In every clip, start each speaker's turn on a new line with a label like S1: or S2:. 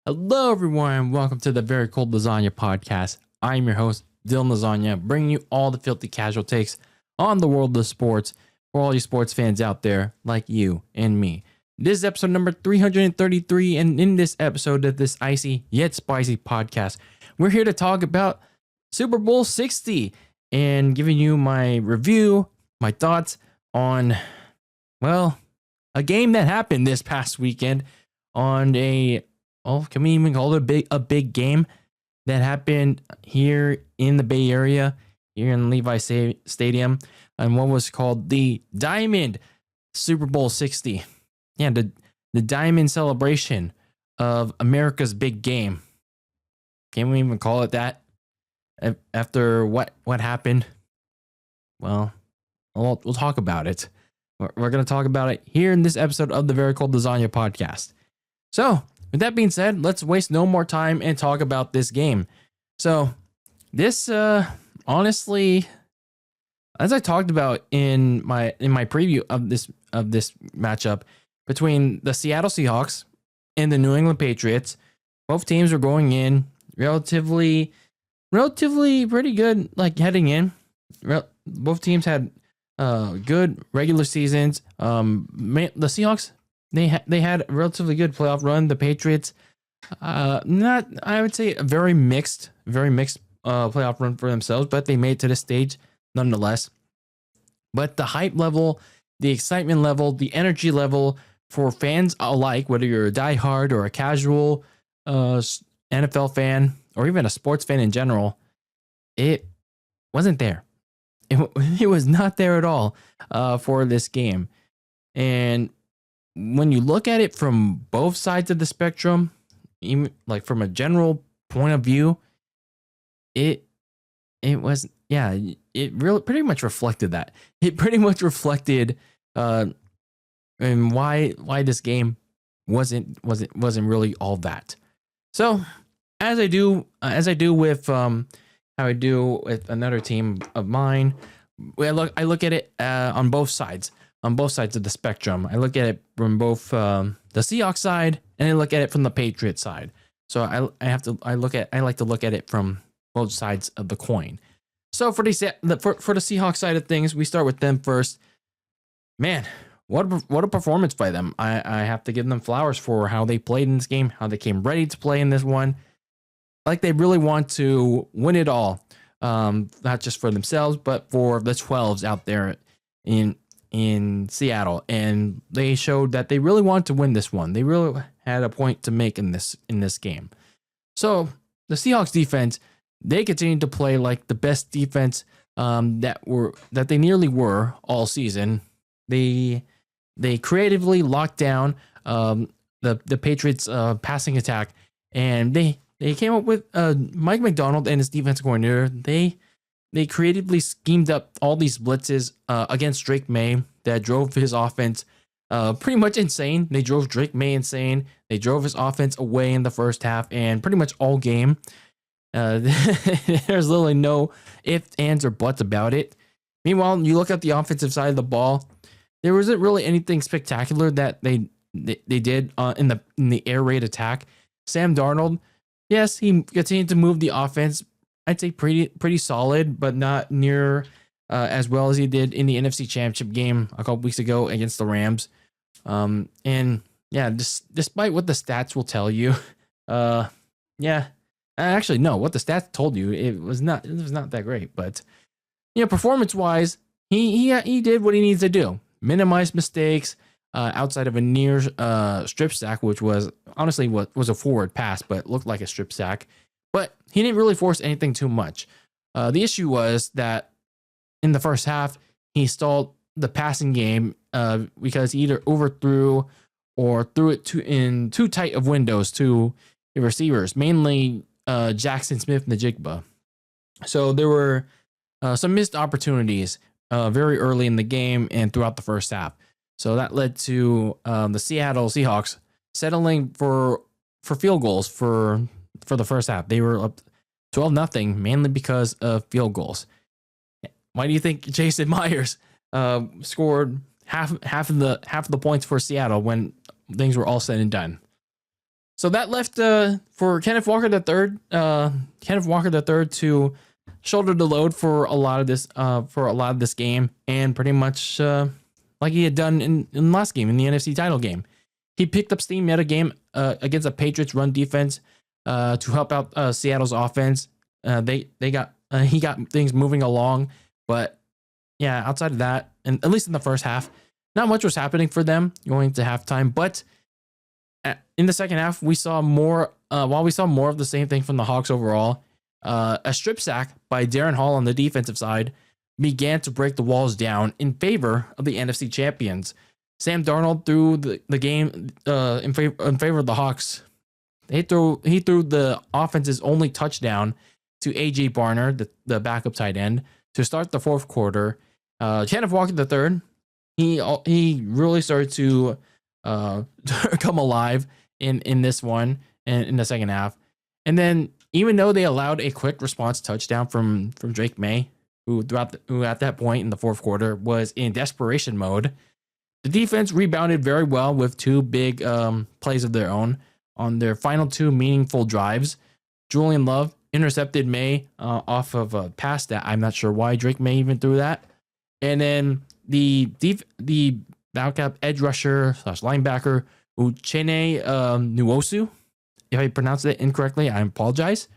S1: Hello, everyone, and welcome to the Very Cold Lasagna Podcast. I'm your host, Dylan Lasagna, bringing you all the filthy casual takes on the world of sports for all you sports fans out there like you and me. This is episode number 333, and in this episode of this icy yet spicy podcast, we're here to talk about Super Bowl 60 and giving you my review, my thoughts on, well, a game that happened this past weekend on can we even call it a big game that happened here in the Bay Area, here in Levi Stadium, and what was called the Diamond Super Bowl 60. Yeah, the Diamond celebration of America's big game. Can we even call it that? After what happened? Well, we'll talk about it. We're going to talk about it here in this episode of the Very Cold Lasagna Podcast. So, with that being said, let's waste no more time and talk about this game. So, this honestly, as I talked about in my preview of this matchup between the Seattle Seahawks and the New England Patriots, both teams were going in relatively pretty good, like heading in. Both teams had good regular seasons. The Seahawks, they had a relatively good playoff run. The Patriots, not, I would say, a very mixed playoff run for themselves, but they made it to this stage nonetheless. But the hype level, the excitement level, the energy level for fans alike, whether you're a diehard or a casual NFL fan or even a sports fan in general, it wasn't there. It was not there at all for this game. And when you look at it from both sides of the spectrum, even like from a general point of view, it was, yeah, it really pretty much reflected that. It pretty much reflected and why this game wasn't really all that. So as I do with how I do with another team of mine, I look at it on both sides of the spectrum. I look at it from both the Seahawks side and I look at it from the Patriots side. So I like to look at it from both sides of the coin. So for the Seahawks side of things, we start with them first. Man, what a performance by them. I have to give them flowers for how they played in this game, how they came ready to play in this one. Like they really want to win it all, not just for themselves, but for the 12s out there in Seattle. And they showed that they really want to win this one. They really had a point to make in this game. So the Seahawks defense, they continued to play like the best defense that they nearly were all season. They creatively locked down the Patriots passing attack, and they came up with Mike McDonald and his defensive coordinator. They creatively schemed up all these blitzes against Drake Maye that drove his offense pretty much insane. They drove Drake Maye insane. They drove his offense away in the first half and pretty much all game. There's literally no ifs, ands, or buts about it. Meanwhile, you look at the offensive side of the ball, there wasn't really anything spectacular that they did in the air raid attack. Sam Darnold, yes, he continued to move the offense. I'd say pretty solid, but not near as well as he did in the NFC Championship game a couple weeks ago against the Rams. And yeah, despite what the stats will tell you, yeah, actually no, what the stats told you, it was not that great. But you know, performance wise, he did what he needs to do, minimize mistakes. Outside of a near strip sack, which was honestly what was a forward pass, but looked like a strip sack. But he didn't really force anything too much. The issue was that in the first half, he stalled the passing game because he either overthrew or threw it in too tight of windows to the receivers, mainly Jackson Smith and the Jigba. So there were some missed opportunities very early in the game and throughout the first half. So that led to the Seattle Seahawks settling for field goals for the first half. They were up 12-0, mainly because of field goals. Why do you think Jason Myers scored half of the points for Seattle when things were all said and done? So that left for Kenneth Walker the third, to shoulder the load for a lot of this game, and pretty much like he had done in the last game, in the NFC title game. He picked up steam yet again against a Patriots run defense to help out Seattle's offense. He got things moving along, but yeah, outside of that, and at least in the first half, not much was happening for them going to halftime. But in the second half, we saw more. While we saw more of the same thing from the Hawks overall, a strip sack by Darren Hall on the defensive side began to break the walls down in favor of the NFC champions. Sam Darnold threw the game in favor of the Hawks. He threw the offense's only touchdown to A.J. Barner, the backup tight end, to start the fourth quarter. Kenneth Walker the third, he really started to come alive in this one and in the second half. And then even though they allowed a quick response touchdown from Drake Maye, who at that point in the fourth quarter was in desperation mode, the defense rebounded very well with two big plays of their own on their final two meaningful drives. Julian Love intercepted Maye off of a pass that I'm not sure why Drake Maye even threw that. And then the backup edge rusher / linebacker Uchenna Nwosu, if I pronounced it incorrectly, I apologize.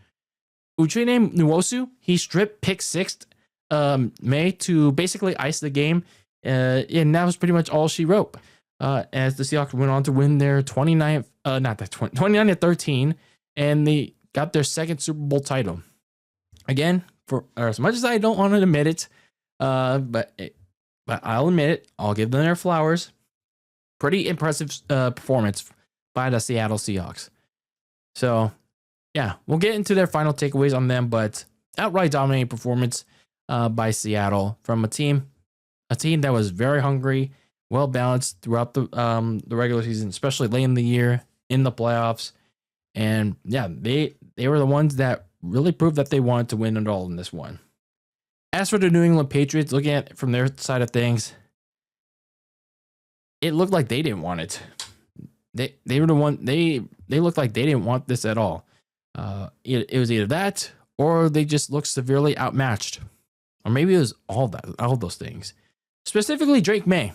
S1: Uchenna Nwosu, he strip pick sixth Maye to basically ice the game. And that was pretty much all she wrote. As the Seahawks went on to win their 29-13, and they got their second Super Bowl title. Again, for as much as I don't want to admit it, but I'll admit it. I'll give them their flowers. Pretty impressive performance by the Seattle Seahawks. So, yeah, we'll get into their final takeaways on them, but outright dominating performance by Seattle from a team that was very hungry, well balanced throughout the regular season, especially late in the year in the playoffs. And yeah, they were the ones that really proved that they wanted to win it all in this one. As for the New England Patriots, looking at it from their side of things, it looked like they didn't want it. They were the one they looked like they didn't want this at all. It was either that or they just looked severely outmatched, or maybe it was all those things. Specifically, Drake Maye.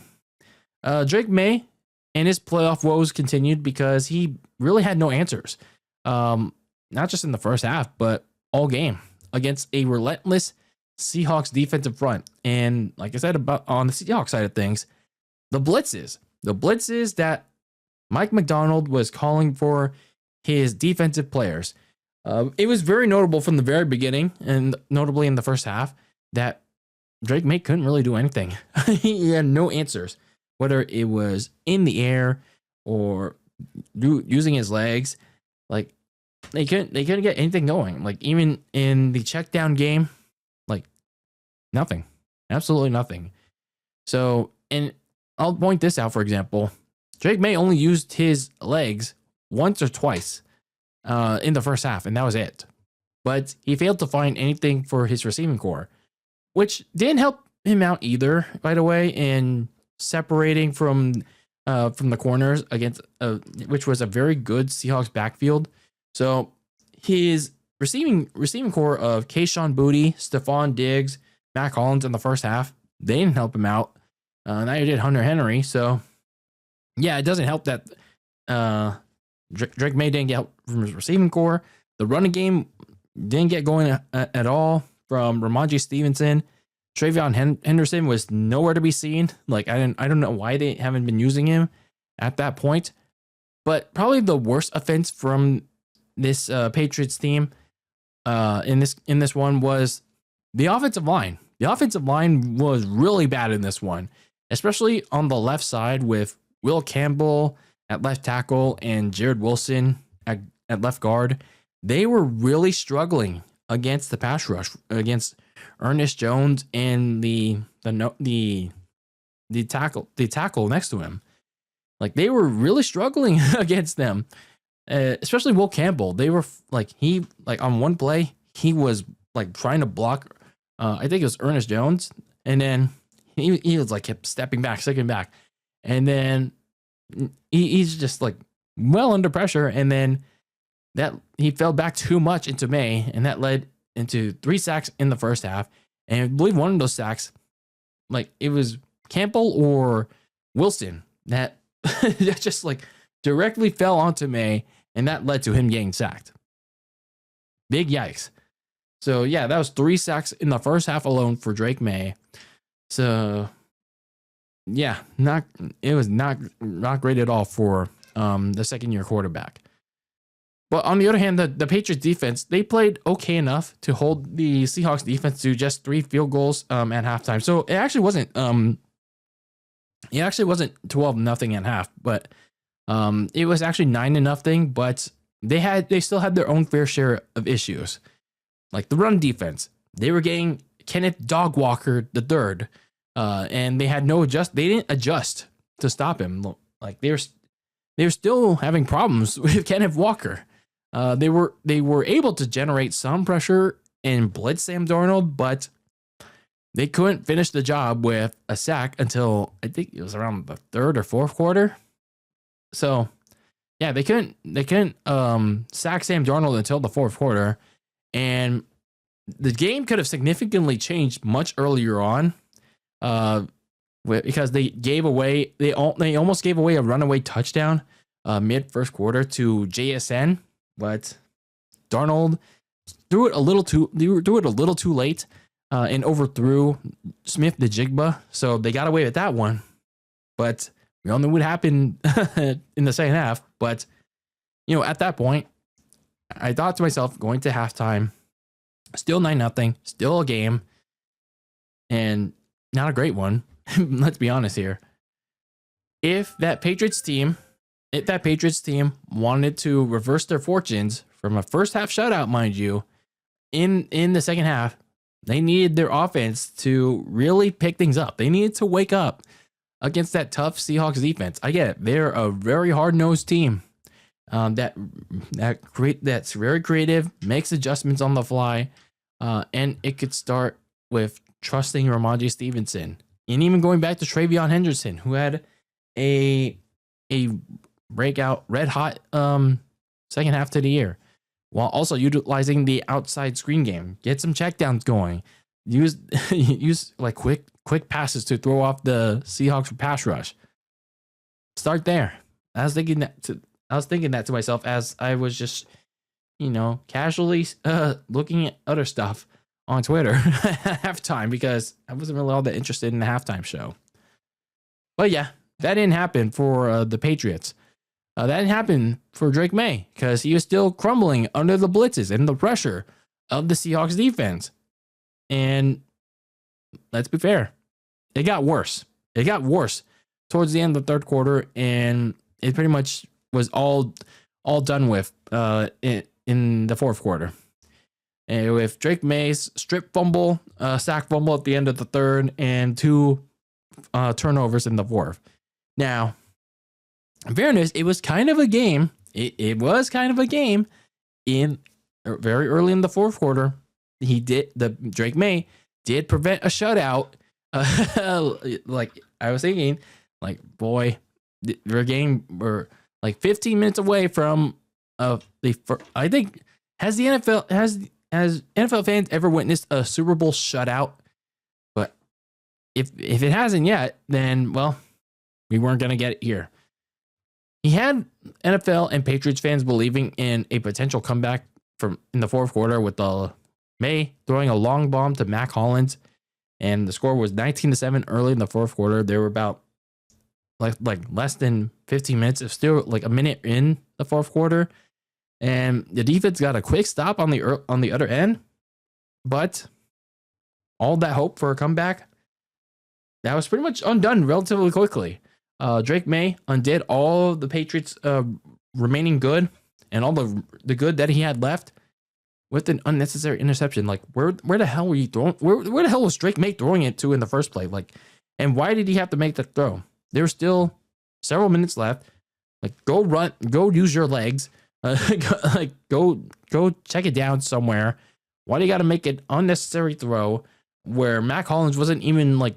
S1: Drake Maye and his playoff woes continued because he really had no answers. Not just in the first half, but all game against a relentless Seahawks defensive front. And like I said about on the Seahawks side of things, the blitzes that Mike Macdonald was calling for his defensive players. It was very notable from the very beginning, and notably in the first half, that Drake Maye couldn't really do anything. He had no answers, whether it was in the air or using his legs. Like they couldn't get anything going. Like even in the check down game, like nothing, absolutely nothing. So, and I'll point this out, for example, Drake Maye only used his legs once or twice in the first half, and that was it. But he failed to find anything for his receiving core, which didn't help him out either, by the way, in separating from the corners against which was a very good Seahawks backfield. So his receiving core of Kayshon Boutte, Stephon Diggs, Mac Hollins in the first half, they didn't help him out. Neither did Hunter Henry. So yeah, it doesn't help that Drake Maye didn't get help from his receiving core. The running game didn't get going at all from Ramondre Stevenson. Travion Henderson was nowhere to be seen. Like I don't know why they haven't been using him at that point. But probably the worst offense from this Patriots team in this one was the offensive line. The offensive line was really bad in this one, especially on the left side with Will Campbell at left tackle and Jared Wilson at left guard. They were really struggling against the pass rush, against Ernest Jones and the tackle next to him. Like they were really struggling against them, especially Will Campbell. They were on one play he was like trying to block. I think it was Ernest Jones, and then he was like kept stepping back, and then he's just like well under pressure, and then that he fell back too much into Maye, and that led into 3 sacks in the first half. And I believe one of those sacks, like it was Campbell or Wilson, that just like directly fell onto Maye, and that led to him getting sacked. Big yikes. So yeah, that was 3 sacks in the first half alone for Drake Maye. So yeah, it was not great at all for the second-year quarterback. But on the other hand, the Patriots defense, they played okay enough to hold the Seahawks defense to just 3 field goals at halftime. So it actually wasn't 12-0 at half, but it was actually 9-0. But they still had their own fair share of issues, like the run defense. They were getting Kenneth Dog Walker the third, and they didn't adjust to stop him. Like they were still having problems with Kenneth Walker. They were able to generate some pressure and blitz Sam Darnold, but they couldn't finish the job with a sack until I think it was around the 3rd or 4th quarter. So yeah, they couldn't sack Sam Darnold until the 4th quarter, and the game could have significantly changed much earlier on, because they almost gave away a runaway touchdown mid first quarter to JSN, but Darnold threw it a little too late and overthrew Smith-Njigba, so they got away with that one. But we all knew what happened in the second half. But at that point, I thought to myself, going to halftime, still 9-0, still a game, and not a great one. Let's be honest here. If that Patriots team wanted to reverse their fortunes from a first half shutout, mind you, in the second half, they needed their offense to really pick things up. They needed to wake up against that tough Seahawks defense. I get it. They're a very hard-nosed team that's very creative, makes adjustments on the fly, and it could start with trusting Ramondre Stevenson, and even going back to Travion Henderson, who had a breakout red hot second half to the year, while also utilizing the outside screen game. Get some checkdowns going. Use like quick passes to throw off the Seahawks for pass rush. Start there. I was thinking that to myself as I was just casually looking at other stuff on Twitter at halftime, because I wasn't really all that interested in the halftime show. But yeah, that didn't happen for the Patriots. That didn't happen for Drake Maye, because he was still crumbling under the blitzes and the pressure of the Seahawks defense. And let's be fair, it got worse. It got worse towards the end of the third quarter, and it pretty much was all done with in the fourth quarter. And with Drake Maye's strip fumble, sack fumble at the end of the third, and 2 turnovers in the fourth. Now, in fairness, it was kind of a game. It was kind of a game in very early in the fourth quarter. Drake Maye did prevent a shutout. Like I was thinking, like, boy, we're like 15 minutes away from I think has NFL fans ever witnessed a Super Bowl shutout? But if it hasn't yet, then well, we weren't gonna get it here. He had NFL and Patriots fans believing in a potential comeback in the fourth quarter with the Maye throwing a long bomb to Mac Hollins, and the score was 19-7 early in the fourth quarter. They were about like less than 15 minutes. It's still like a minute in the fourth quarter, and the defense got a quick stop on the other end. But all that hope for a comeback, that was pretty much undone relatively quickly. Drake Maye undid all the Patriots' remaining good and all the good that he had left with an unnecessary interception. Like, where the hell were you throwing? Where the hell was Drake Maye throwing it to in the first play? Like, and why did he have to make that throw? There were still several minutes left. Like, go run, go use your legs. Go check it down somewhere. Why do you got to make an unnecessary throw where Mac Hollins wasn't even like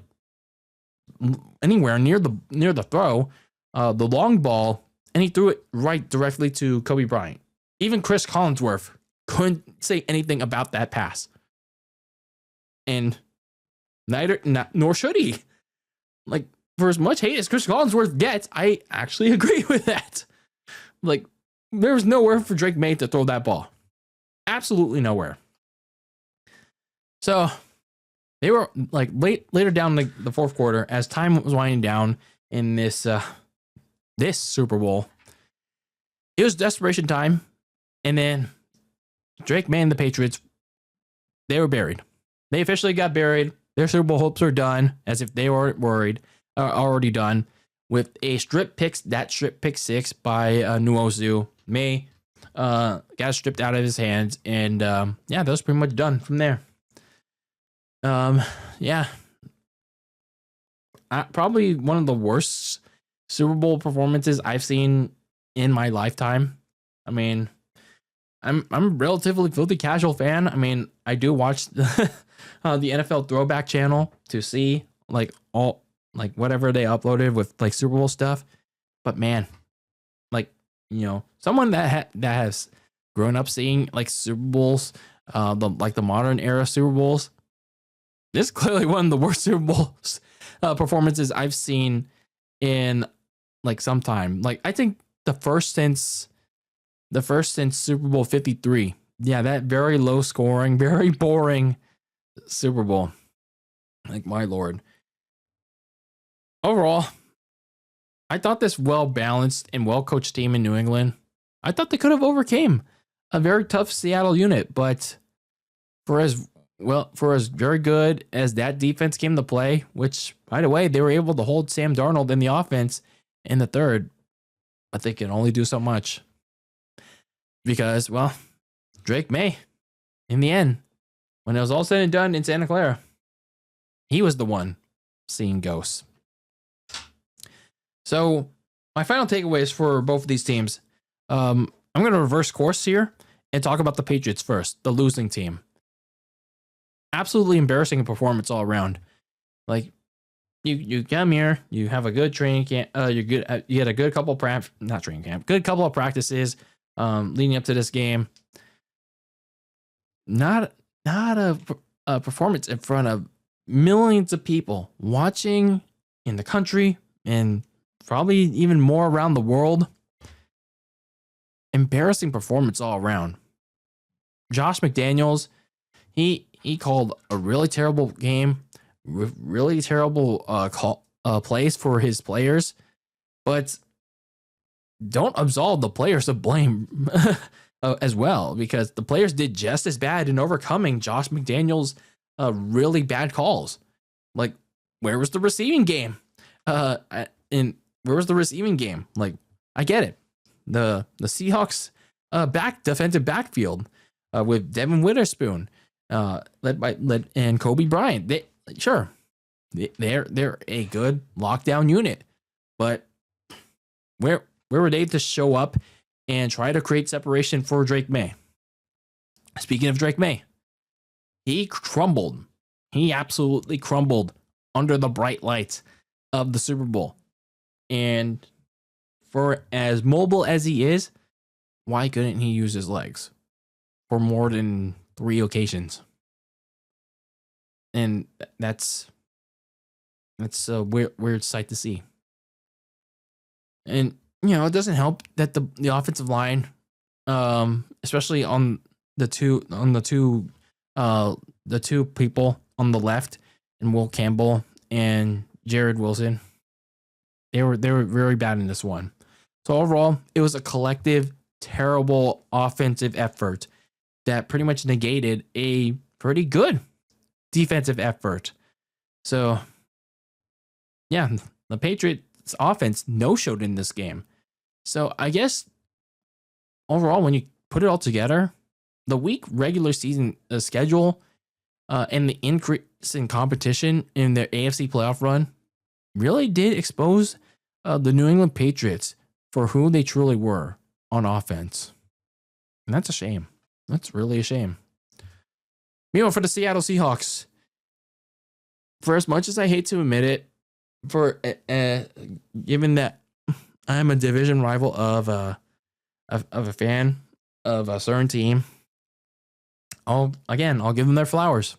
S1: anywhere near the throw? The long ball and he threw it right directly to Kobe Bryant. Even Chris Collinsworth couldn't say anything about that pass. And nor should he. Like, for as much hate as Chris Collinsworth gets, I actually agree with that. Like, there was nowhere for Drake Maye to throw that ball. Absolutely nowhere. So they were like later down the fourth quarter, as time was winding down in this Super Bowl. It was desperation time, and then Drake Maye and the Patriots, they were buried. They officially got buried. Their Super Bowl hopes are done, as if they weren't already done, with a strip pick six by Nwosu. Maye got stripped out of his hands, and that was pretty much done from there. Probably one of the worst Super Bowl performances I've seen in my lifetime. I mean, I'm a relatively filthy casual fan. I mean, I do watch the NFL Throwback channel to see like all like whatever they uploaded with like Super Bowl stuff. But man, like, you know, someone that has grown up seeing like Super Bowls, the modern era Super Bowls. This is clearly one of the worst Super Bowls performances I've seen in like some time. Like, I think the first since Super Bowl 53. Yeah, that very low scoring, very boring Super Bowl. Like, my Lord. Overall, I thought this well-balanced and well-coached team in New England, I thought they could have overcame a very tough Seattle unit, but for as very good as that defense came to play, which, by the way, they were able to hold Sam Darnold in the offense in the third, but they can only do so much. Because, well, Drake Maye, in the end, when it was all said and done in Santa Clara, he was the one seeing ghosts. So, my final takeaways for both of these teams. I'm going to reverse course here and talk about the Patriots first, the losing team. Absolutely embarrassing performance all around. Like, you come here, you have a good training camp, you had a good couple good couple of practices leading up to this game. Not a performance in front of millions of people watching in the country and probably even more around the world. Embarrassing performance all around. Josh McDaniels, he called a really terrible game, really terrible plays for his players, but don't absolve the players of blame as well, because the players did just as bad in overcoming Josh McDaniels' really bad calls. Like, where was the receiving game? Where was the receiving game? Like, I get it. The Seahawks defensive backfield with Devin Witherspoon, led and Kobe Bryant. They're a good lockdown unit, but where were they to show up and try to create separation for Drake Maye? Speaking of Drake Maye, he crumbled. He absolutely crumbled under the bright lights of the Super Bowl. And for as mobile as he is, why couldn't he use his legs for more than 3 occasions? And that's a weird sight to see. And, you know, it doesn't help that the offensive line, especially on the two people on the left, and Will Campbell and Jared Wilson, they were very bad in this one. So overall, it was a collective, terrible offensive effort that pretty much negated a pretty good defensive effort. So, yeah, the Patriots offense no-showed in this game. So I guess overall, when you put it all together, the weak regular season schedule and the increase in competition in their AFC playoff run really did expose the New England Patriots for who they truly were on offense. And that's a shame. That's really a shame. Meanwhile, for the Seattle Seahawks, for as much as I hate to admit it, given that I'm a division rival of a fan of a certain team, I'll give them their flowers.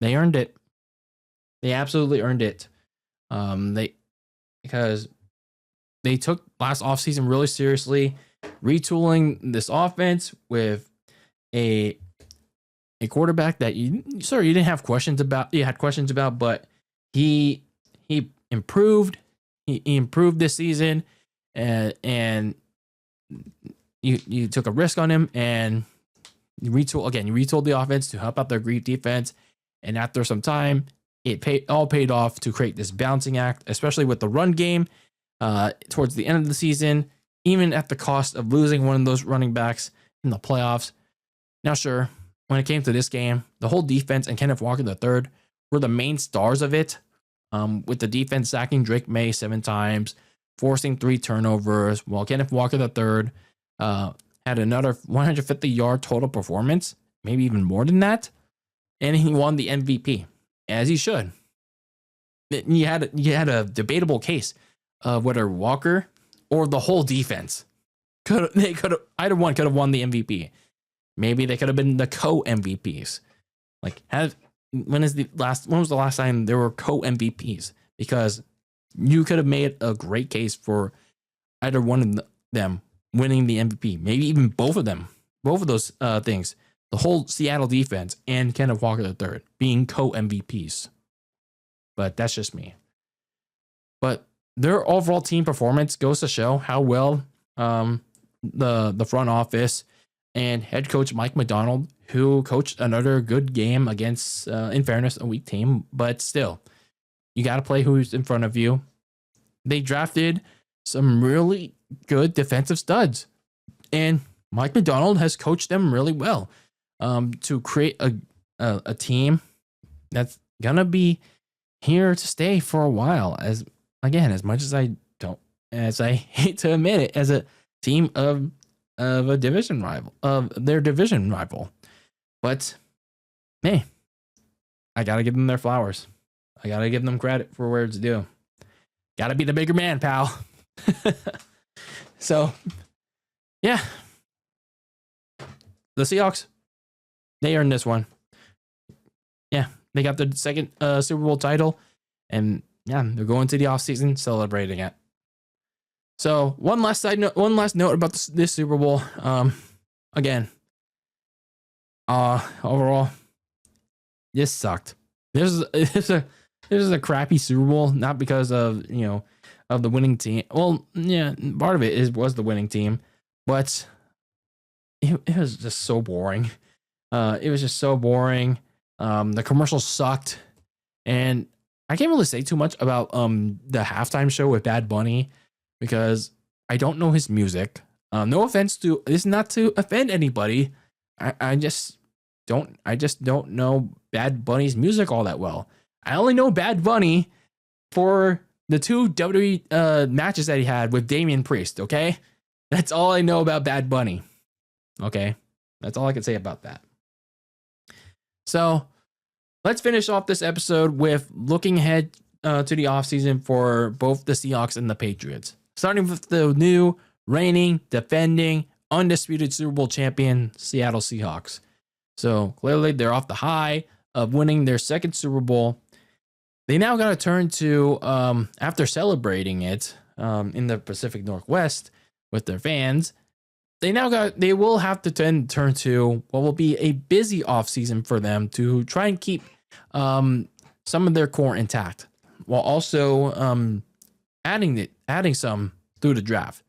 S1: They earned it. They absolutely earned it. Because they took last offseason really seriously, retooling this offense with a quarterback that you didn't have questions about. You had questions about, but he improved. He improved this season, and you took a risk on him, and you retooled the offense to help out their Greek defense. And after some time, it paid off to create this balancing act, especially with the run game towards the end of the season, even at the cost of losing one of those running backs in the playoffs. Now, sure, when it came to this game, the whole defense and Kenneth Walker III were the main stars of it, with the defense sacking Drake Maye 7 times, forcing 3 turnovers, while Kenneth Walker III had another 150-yard total performance, maybe even more than that, and he won the MVP, as he should. You had a debatable case of whether Walker or the whole defense either one could have won the MVP. Maybe they could have been the co-MVPs. When was the last time there were co-MVPs? Because you could have made a great case for either one of them winning the MVP. Maybe even both of them. Both of those things. The whole Seattle defense and Kenneth Walker III being co-MVPs. But that's just me. But their overall team performance goes to show how well the front office and head coach Mike Macdonald, who coached another good game against, in fairness, a weak team, but still, you got to play who's in front of you. They drafted some really good defensive studs, and Mike Macdonald has coached them really well to create a team that's gonna be here to stay for a while. As much as I hate to admit it, as a team of a division rival, of their division rival. But hey, I gotta give them their flowers. I gotta give them credit for where it's due. Gotta be the bigger man, pal. So, yeah. The Seahawks, they earned this one. Yeah, they got their second Super Bowl title, and yeah, they're going to the offseason celebrating it. So one last note about this Super Bowl. Overall, this sucked. This is a crappy Super Bowl, not because of the winning team. Well, yeah, part of it was the winning team, but it was just so boring. It was just so boring. The commercials sucked, and I can't really say too much about the halftime show with Bad Bunny because I don't know his music. No offense to this, not to offend anybody. I just don't know Bad Bunny's music all that well. I only know Bad Bunny for the 2 WWE matches that he had with Damian Priest. Okay, that's all I know about Bad Bunny. Okay, that's all I can say about that. So let's finish off this episode with looking ahead to the offseason for both the Seahawks and the Patriots. Starting with the new, reigning, defending, undisputed Super Bowl champion, Seattle Seahawks. So clearly they're off the high of winning their second Super Bowl. They now got to turn to, after celebrating it in the Pacific Northwest with their fans, they will have to turn to what will be a busy offseason for them to try and keep some of their core intact, while also adding some through the draft.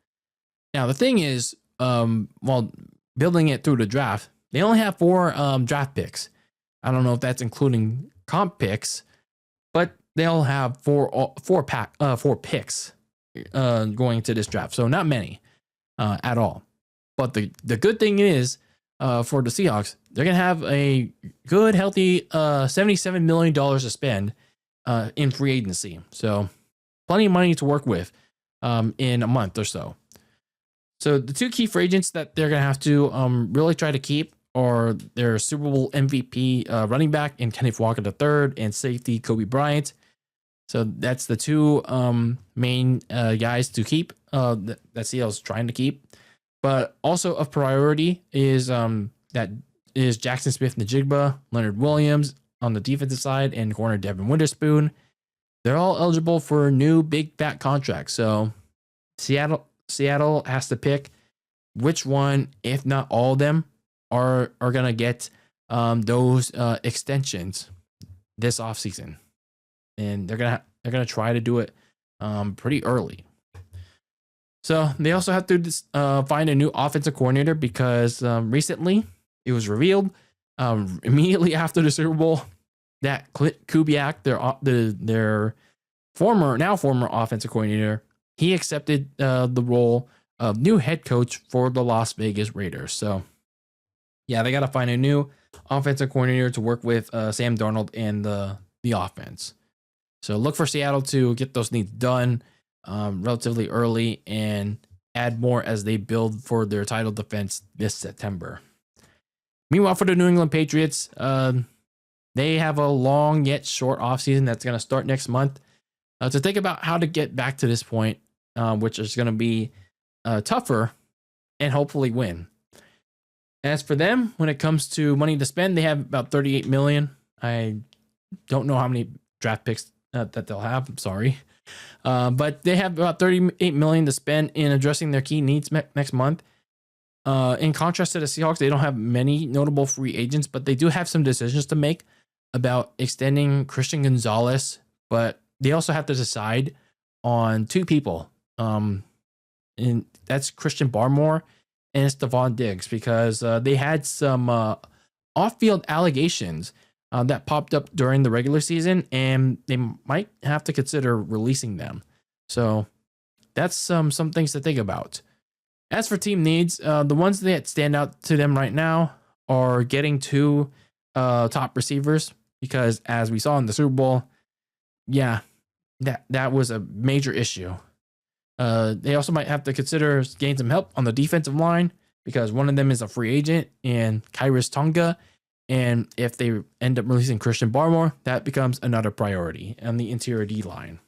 S1: Now the thing is, while building it through the draft, they only have 4 draft picks. I don't know if that's including comp picks, but they'll have four picks going into this draft. So not many at all. But the good thing is, for the Seahawks, they're going to have a good, healthy $77 million to spend in free agency. So plenty of money to work with in a month or so. So the 2 key free agents that they're going to have to really try to keep are their Super Bowl MVP running back in Kenneth Walker III and safety Kobe Bryant. So that's the two main guys to keep that Seattle's trying to keep. But also of priority is that is Jackson Smith-Njigba, Leonard Williams on the defensive side, and corner Devin Witherspoon. They're all eligible for new big fat contracts. So Seattle has to pick which one, if not all of them, are gonna get those extensions this offseason. And they're gonna try to do it pretty early. So they also have to find a new offensive coordinator because recently it was revealed immediately after the Super Bowl that Clint Kubiak, their former offensive coordinator, he accepted the role of new head coach for the Las Vegas Raiders. So yeah, they got to find a new offensive coordinator to work with Sam Darnold and the offense. So look for Seattle to get those needs done relatively early and add more as they build for their title defense this September. Meanwhile, for the New England Patriots, they have a long yet short offseason that's going to start next month to think about how to get back to this point, which is going to be tougher and hopefully win. As for them, when it comes to money to spend, they have about $38 million. I don't know how many draft picks that they'll have. I'm sorry. But they have about $38 million to spend in addressing their key needs next month. In contrast to the Seahawks, they don't have many notable free agents, but they do have some decisions to make about extending Christian Gonzalez. But they also have to decide on two people. And that's Christian Barmore and Stephon Diggs, because they had some off-field allegations that popped up during the regular season, and they might have to consider releasing them. So that's some things to think about. As for team needs, the ones that stand out to them right now are getting two top receivers, because as we saw in the Super Bowl, yeah, that was a major issue. They also might have to consider getting some help on the defensive line, because one of them is a free agent and Kyrus Tonga. And if they end up releasing Christian Barmore, that becomes another priority on the interior D line.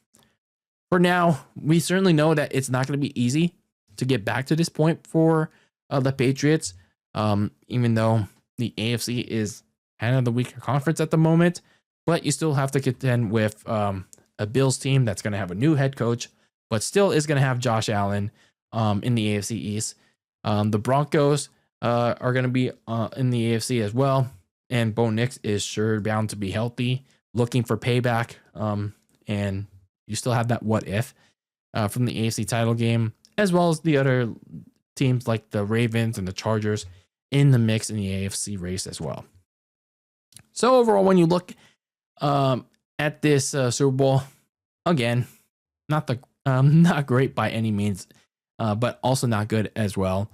S1: For now, we certainly know that it's not going to be easy to get back to this point for the Patriots, even though the AFC is kind of the weaker conference at the moment. But you still have to contend with a Bills team that's going to have a new head coach, but still is going to have Josh Allen in the AFC East. The Broncos are going to be in the AFC as well. And Bo Nix is sure bound to be healthy, looking for payback. And you still have that what if from the AFC title game, as well as the other teams like the Ravens and the Chargers in the mix in the AFC race as well. So overall, when you look at this Super Bowl, again, not great by any means, but also not good as well.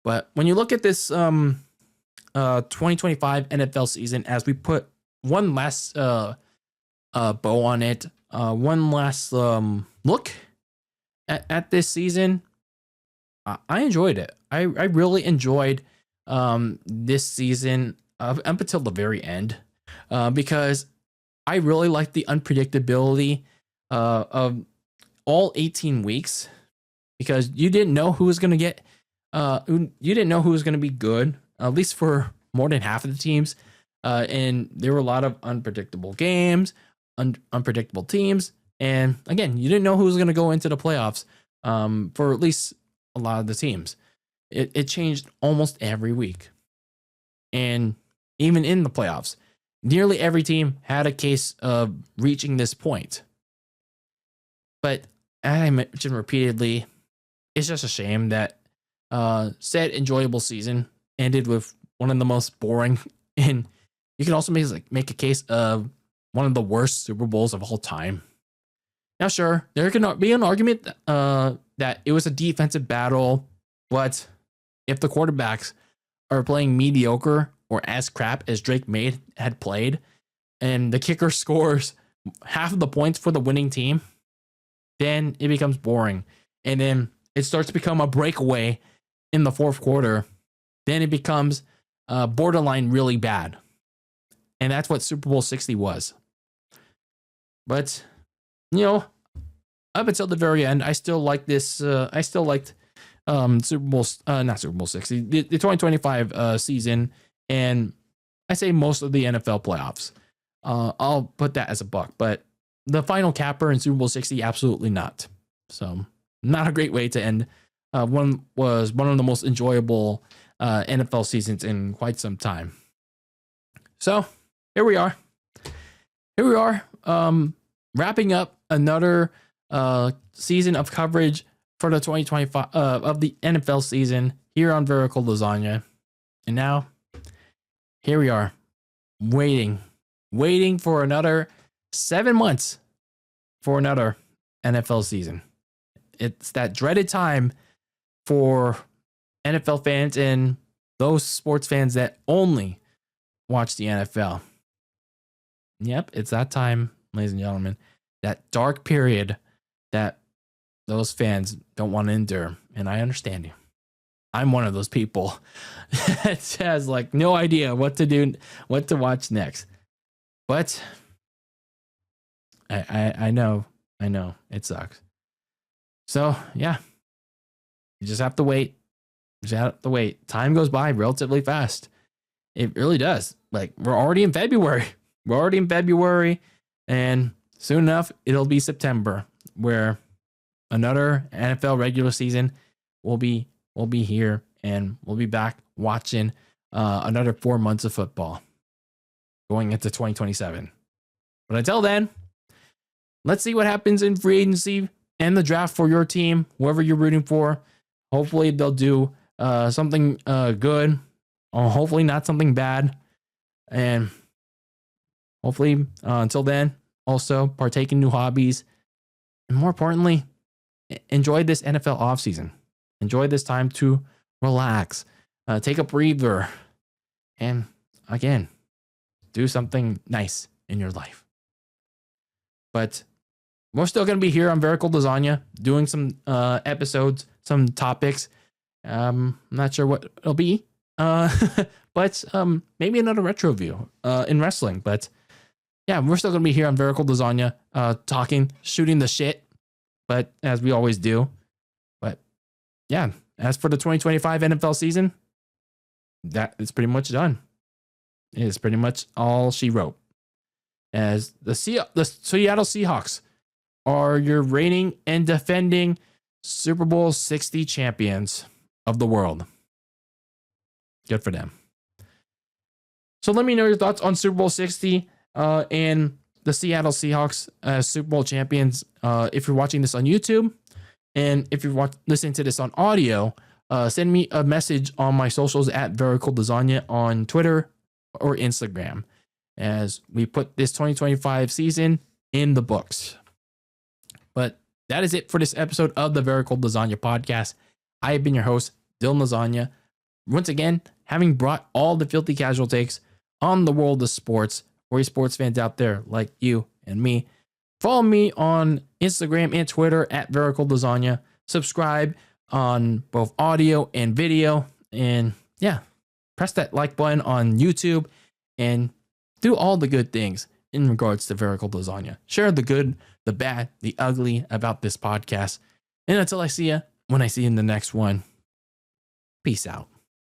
S1: But when you look at this 2025 NFL season, as we put one last bow on it, one last look at this season, I enjoyed it. I really enjoyed this season up until the very end, because I really liked the unpredictability of all 18 weeks, because you didn't know who was going to get, you didn't know who was going to be good, at least for more than half of the teams. And there were a lot of unpredictable games, unpredictable teams. And again, you didn't know who was going to go into the playoffs for at least a lot of the teams. It changed almost every week. And even in the playoffs, nearly every team had a case of reaching this point. But as I mentioned repeatedly, it's just a shame that said enjoyable season ended with one of the most boring, and you can also make a case of one of the worst Super Bowls of all time. Now, sure, there can be an argument that it was a defensive battle, but if the quarterbacks are playing mediocre or as crap as Drake Maye had played, and the kicker scores half of the points for the winning team, then it becomes boring. And then it starts to become a breakaway in the fourth quarter. Then it becomes borderline really bad. And that's what Super Bowl 60 was. But up until the very end, I still like this. I still liked Super Bowl, not Super Bowl 60, the 2025 season, and I say most of the NFL playoffs. I'll put that as a buck, but the final capper in Super Bowl 60, absolutely not. So not a great way to end. One was one of the most enjoyable NFL seasons in quite some time. So here we are. Wrapping up another season of coverage for the 2025 of the NFL season here on Very Cold Lasagna. And now, here we are, waiting for another 7 months for another NFL season. It's that dreaded time for NFL fans and those sports fans that only watch the NFL. Yep, it's that time, ladies and gentlemen, that dark period that those fans don't want to endure. And I understand you. I'm one of those people that has like no idea what to do, what to watch next. But I know it sucks. So yeah, you just have to wait. Time goes by relatively fast. It really does. Like we're already in February. And soon enough, it'll be September, where another NFL regular season will be here, and we'll be back watching another 4 months of football going into 2027. But until then, let's see what happens in free agency and the draft for your team, whoever you're rooting for. Hopefully they'll do something good, or hopefully not something bad. And hopefully until then, also partake in new hobbies. And more importantly, enjoy this NFL offseason. Enjoy this time to relax, take a breather, and again, do something nice in your life. But we're still going to be here on Very Cold Lasagna doing some episodes, some topics. I'm not sure what it'll be, but maybe another retro view in wrestling. But yeah, we're still going to be here on Very Cold Lasagna, talking, shooting the shit, but as we always do. But yeah, as for the 2025 NFL season, that is pretty much done. It is pretty much all she wrote. As the Seattle Seahawks are your reigning and defending Super Bowl 60 champions of the world. Good for them. So let me know your thoughts on Super Bowl 60 and the Seattle Seahawks as Super Bowl champions. If you're watching this on YouTube, and if you're listening to this on audio, send me a message on my socials at Very Cold Lasagna on Twitter or Instagram, as we put this 2025 season in the books. But that is it for this episode of the Very Cold Lasagna Podcast. I have been your host, Dylan Lasagna. Once again, having brought all the filthy casual takes on the world of sports for you sports fans out there like you and me. Follow me on Instagram and Twitter at Very Cold Lasagna. Subscribe on both audio and video. And yeah, press that like button on YouTube and do all the good things in regards to Very Cold Lasagna. Share the good, the bad, the ugly about this podcast. And until I see you, when I see you in the next one, peace out.